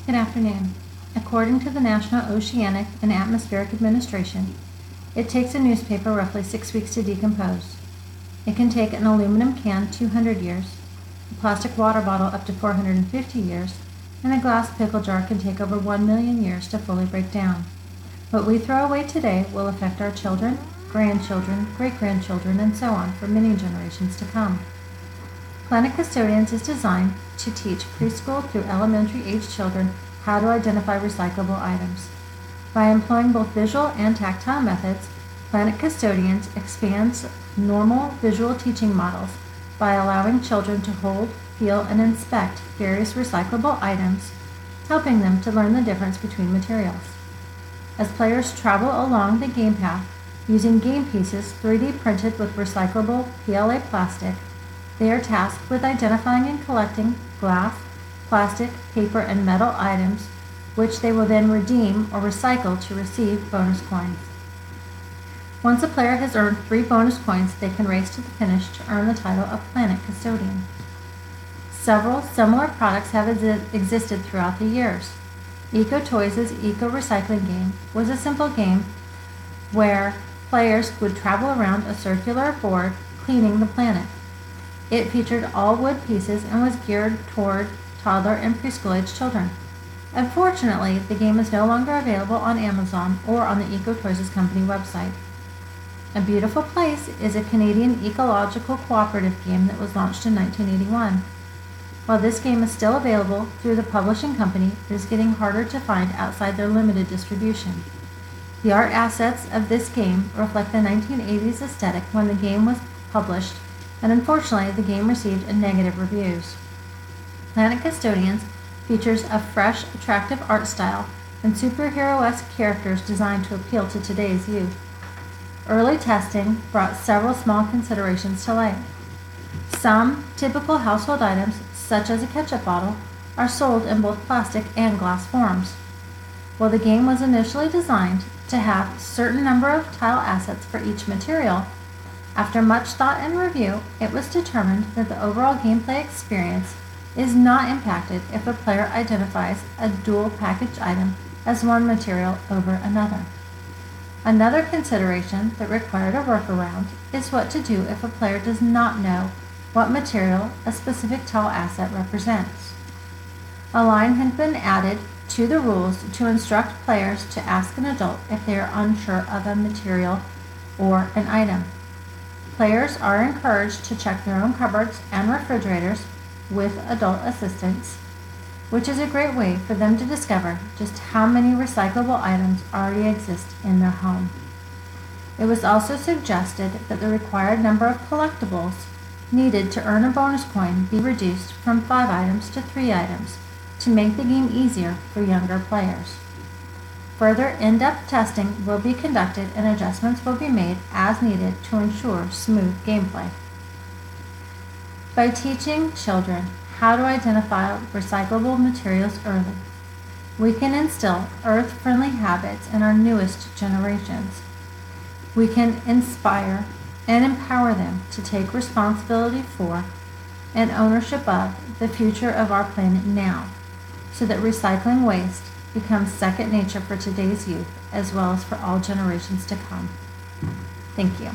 Good afternoon. According to the National Oceanic and Atmospheric Administration, it takes a newspaper roughly 6 weeks to decompose. It can take an aluminum can 200 years, a plastic water bottle up to 450 years, and a glass pickle jar can take over 1 million years to fully break down. What we throw away today will affect our children, grandchildren, great-grandchildren, and so on for many generations to come. Planet Custodians is designed to teach preschool through elementary age children how to identify recyclable items. By employing both visual and tactile methods, Planet Custodians expands normal visual teaching models by allowing children to hold, feel, and inspect various recyclable items, helping them to learn the difference between materials. As players travel along the game path using game pieces 3D printed with recyclable PLA plastic, they are tasked with identifying and collecting glass, plastic, paper, and metal items, which they will then redeem or recycle to receive bonus coins. Once a player has earned 3 bonus coins, they can race to the finish to earn the title of Planet Custodian. Several similar products have existed throughout the years. Eco Toys' Eco Recycling game was a simple game where players would travel around a circular board cleaning the planet. It featured all wood pieces and was geared toward toddler and preschool age children. Unfortunately, the game is no longer available on Amazon or on the Eco Toys Company website. A Beautiful Place is a Canadian ecological cooperative game that was launched in 1981. While this game is still available through the publishing company, it is getting harder to find outside their limited distribution. The art assets of this game reflect the 1980s aesthetic when the game was published, and unfortunately the game received negative reviews. Planet Custodians features a fresh, attractive art style and superhero-esque characters designed to appeal to today's youth. Early testing brought several small considerations to light. Some typical household items, such as a ketchup bottle, are sold in both plastic and glass forms. While the game was initially designed to have a certain number of tile assets for each material, after much thought and review, it was determined that the overall gameplay experience is not impacted if a player identifies a dual package item as one material over another. Another consideration that required a workaround is what to do if a player does not know what material a specific tile asset represents. A line had been added to the rules to instruct players to ask an adult if they are unsure of a material or an item. Players are encouraged to check their own cupboards and refrigerators with adult assistance, which is a great way for them to discover just how many recyclable items already exist in their home. It was also suggested that the required number of collectibles needed to earn a bonus coin be reduced from 5 items to 3 items to make the game easier for younger players. Further in-depth testing will be conducted and adjustments will be made as needed to ensure smooth gameplay. By teaching children how to identify recyclable materials early, we can instill earth-friendly habits in our newest generations. We can inspire and empower them to take responsibility for and ownership of the future of our planet now, so that recycling waste becomes second nature for today's youth as well as for all generations to come. Thank you.